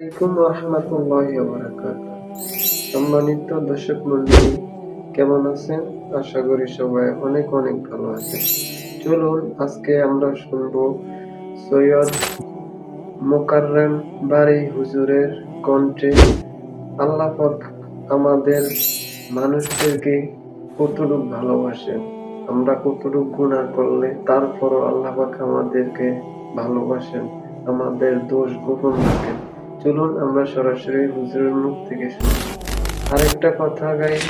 আসসালামু আলাইকুম রহমতুল্লাহি ওয়া বারাকাতুহু। সম্মানিত দর্শক মণ্ডলী, কেমন আছেন? আশা করি সবাই অনেক অনেক ভালো আছেন। চলুন আজকে আমরা শুনবো সৈয়দ মোকাররম বারী হুজুরের কণ্ঠে আল্লাহ পাক আমাদের মানুষদেরকে কতটুক ভালোবাসেন, আমরা কতটুক গুনাহ করলে তারপরও আল্লাহ পাক আমাদেরকে ভালোবাসেন, আমাদের দোষ গোপন রাখেন। চলুন আমরা সরাসরি হুজুরের মুখ থেকে শুনি। আরেকটা কথা গাইস,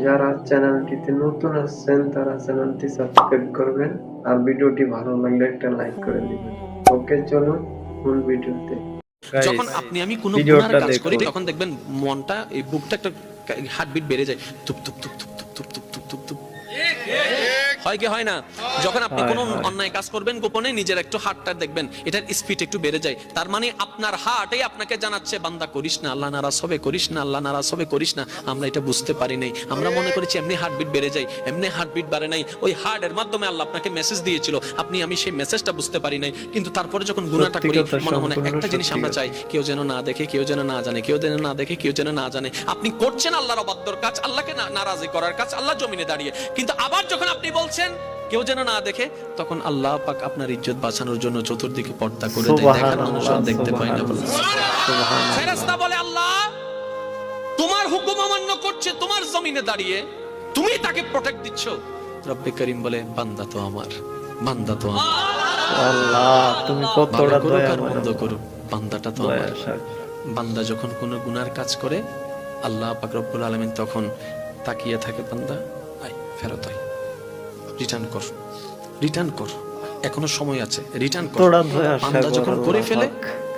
যারা চ্যানেলটিতে নতুন আসছেন তারা চ্যানেলটি সাবস্ক্রাইব করবেন আর ভিডিওটি ভালো লাগলে একটা লাইক করে দিবেন। ওকে, চলুন মূল ভিডিওতে। যখন আপনি আমি কোনো গুনার কাজ করি তখন দেখবেন মনটা, এই বুকটা একটা হার্টবিট বেড়ে যায়, তুপ তুপ তুপ তুপ তুপ তুপ তুপ তুপ তুপ। হয় কি হয় না? যখন আপনি কোনো অন্যায় কাজ করবেন গোপনে, নিজের একটু হার্টটা দেখবেন এটার স্পিড একটু বেড়ে যায়। তার মানে আপনার হার্টই আপনাকে জানাচ্ছে বান্দা করিস না, আল্লাহ নারাজ হবে, করিস না, আল্লাহ নারাজ হবে, করিস না। আমরা এটা বুঝতে পারি নাই, আমরা মনে করেছি এমনি হার্টবিট বেড়ে যায়, এমনি হার্টবিট বাড়ে নাই। ওই হার্টের মাধ্যমে আল্লাহ আপনাকে মেসেজ দিয়েছিল, আপনি আমি সেই মেসেজটা বুঝতে পারি নাই। কিন্তু তারপরে যখন গুনাহটা করি মনে মনে একটা জিনিস আমরা চাই, কেউ যেন না দেখে, কেউ যেন না জানে, কেউ যেন না দেখে, কেউ যেন না জানে। আপনি করছেন আল্লাহর অবাধ্যর কাজ, আল্লাহকে নারাজি করার কাজ, আল্লাহ জমিনে দাঁড়িয়ে। কিন্তু আবার যখন আপনি বলছেন কেউ যেন না দেখে, তখন আল্লাহ পাক আপনার ইজ্জত বাঁচানোর জন্য চতুর্দিকে পর্দা করে দেয়, দেখার মানুষ আর দেখতে পায় না। ফেরেশতা বলে আল্লাহ তোমার হুকুম অমান্য করছে, তোমার জমিনে দাঁড়িয়ে তুমি তাকে প্রোটেক্ট দিচ্ছ। রব্বে করিম বলে বান্দা তো আমার, বান্দা তো আমার। আল্লাহ তুমি কতটা দয়াময়, বন্ধ করো, বান্দাটা তো আমার। বান্দা যখন কোনো গুনার কাজ করে আল্লাহ পাক রব্বুল আলামিন তখন তাকিয়ে থাকে, বান্দা আয় ফেরত আয়, রিটার্ন কর, রিটার্ন কর, এখনো সময় আছে, রিটার্ন কর। বান্দা যখন করে ফেলে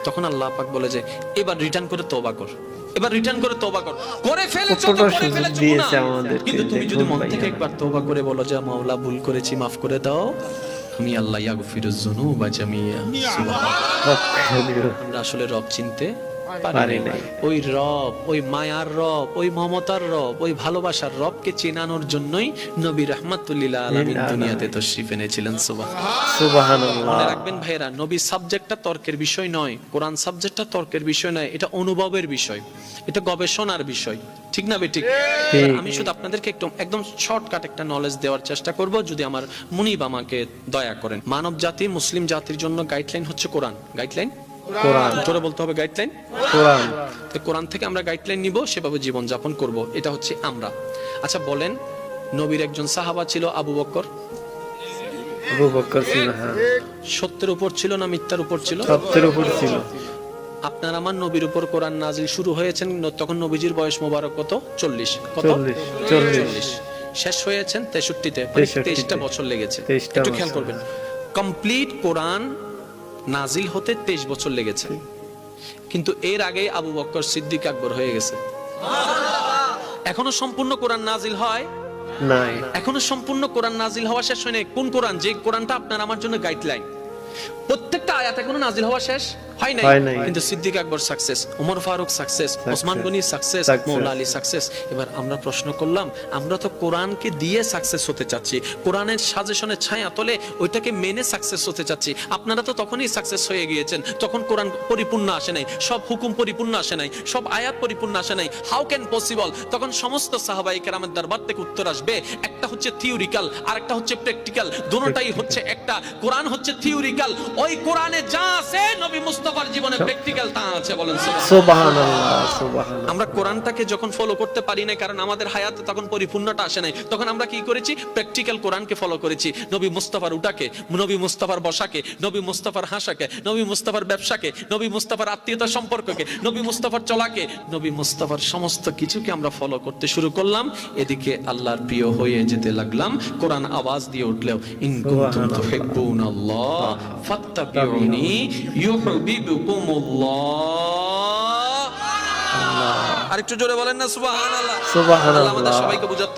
তখন আল্লাহ পাক বলে যে এবার রিটার্ন করে তওবা কর, এবার রিটার্ন করে তওবা কর। করে ফেলেছো তো করে ফেলেছো গুনাহ, কিন্তু তুমি যদি মন থেকে একবার তওবা করে বলো যে মাওলা ভুল করেছি, মাফ করে দাও, আমি আল্লাহ ইয়াগফিরুয যুনুবা জামিয়া। সুবহানাল্লাহ। আমরা আসলে রব চিনতে পারি না। ওই রব, ওই মায়ার রব, ওই মমতার রব, ওই ভালোবাসার রবকে চেনানোর জন্যই নবী রাহমাতুল লিল আলামিন দুনিয়াতে তাশরীফ এনেছিলেন। সুবহানাল্লাহ। মনে রাখবেন ভাইরা, নবী সাবজেক্টটা তর্কের বিষয় নয়, কোরআন সাবজেক্টটা তর্কের বিষয় নয়, এটা অনুভবের বিষয়, এটা গবেষণার বিষয়। ঠিক না বেঠিক? আমি শুধু আপনাদেরকে একদম শর্টকাট একটা নলেজ দেওয়ার চেষ্টা করব, যদি আমার মুনিব আমাকে দয়া করেন। মানব জাতি, মুসলিম জাতির জন্য গাইডলাইন হচ্ছে কোরআন। গাইডলাইন কোরআন, জোরে বলতে হবে গাইডলাইন কোরআন। তো কোরআন থেকে আমরা গাইডলাইন নিব, সেভাবে জীবন যাপন করব, এটা হচ্ছে আমরা। আচ্ছা বলেন, নবীর একজন সাহাবা ছিল আবু বকর। আবু বকর ছিল, হ্যাঁ। সত্যের উপর ছিল না মিথ্যার উপর ছিল? সত্যের উপর ছিল। আপনার আমার নবীর উপর কোরআন নাজিল শুরু হয়েছেন তখন নবীজির বয়স মোবারক কত? 40। কত? 40। শেষ হয়েছেন 63-তে, 23টা বছর লেগেছে। একটু খেয়াল করবেন, কমপ্লিট কোরআন নাজিল হতে 23 বছর লেগেছে। কিন্তু এর আগে আবু বকর সিদ্দিক আকবর হয়ে গেছে। এখনো সম্পূর্ণ কোরআন নাজিল হয় নাই, এখনো সম্পূর্ণ কোরআন নাজিল হওয়া শেষ হয়নি। কোন কোরআন? যে কোরআনটা আপনার আমার জন্য গাইডলাইন। প্রত্যেকটা আয়াত এখনো নাজিল হওয়া শেষ হয় নাই, কিন্তু Siddique Akbar success, Omar Farooq success, Osman Gani success, Maula Ali success. এবার আমরা প্রশ্ন করলাম, আমরা তো কোরআনকে দিয়ে সাকসেস হতে চাচ্ছি, কোরআনের সাজেশনের ছায়া তলে ওইটাকে মেনে সাকসেস হতে চাচ্ছি। আপনারা তো তখনই সাকসেস হয়ে গিয়েছেন, তখন কোরআন পরিপূর্ণ আসে নাই, সব হুকুম পরিপূর্ণ আসে নাই, সব আয়াত পরিপূর্ণ আসে নাই। How can possible? তখন সমস্ত সাহাবায়ে কেরামের দরবার থেকে উত্তর আসবে, একটা হচ্ছে থিওরিক্যাল আর একটা হচ্ছে প্র্যাকটিক্যাল, দুটোটাই হচ্ছে একটা। কোরআন হচ্ছে থিওরিক্যাল, ওই কোরআনে যা আছে নবী মুস্তাফার জীবনে প্র্যাকটিক্যাল তা আছে। বলেন সুবহানাল্লাহ, সুবহানাল্লাহ। আমরা কোরআনটাকে যখন ফলো করতে পারি না, কারণ আমাদের হায়াতে তখন পরিপূর্ণতা আসে নাই, তখন আমরা কি করেছি? প্র্যাকটিক্যাল কোরআনকে ফলো করেছি। নবী মুস্তাফার উঠাকে, নবী মুস্তাফার বসাকে, নবী মুস্তাফার হাসাকে, নবী মুস্তাফার ব্যবসাকে, নবী মুস্তাফার আত্মীয়তা সম্পর্ককে, নবী মুস্তাফার চলাকে, নবী মুস্তাফার সমস্ত কিছুকে আমরা ফলো করতে শুরু করলাম। এদিকে আল্লাহর প্রিয় হয়ে যেতে লাগলাম। কোরআন আওয়াজ দিয়ে উঠলেও, ইন কুনতুম তুহিব্বুনাল্লাহ ফাত্তাবিউনি ইউহিব্বুকুমুল্লাহ। আরেকটু জোরে বলেন না সুবহানাল্লাহ। সুবহানাল্লাহ। আমাদের সবাইকে বুঝাতে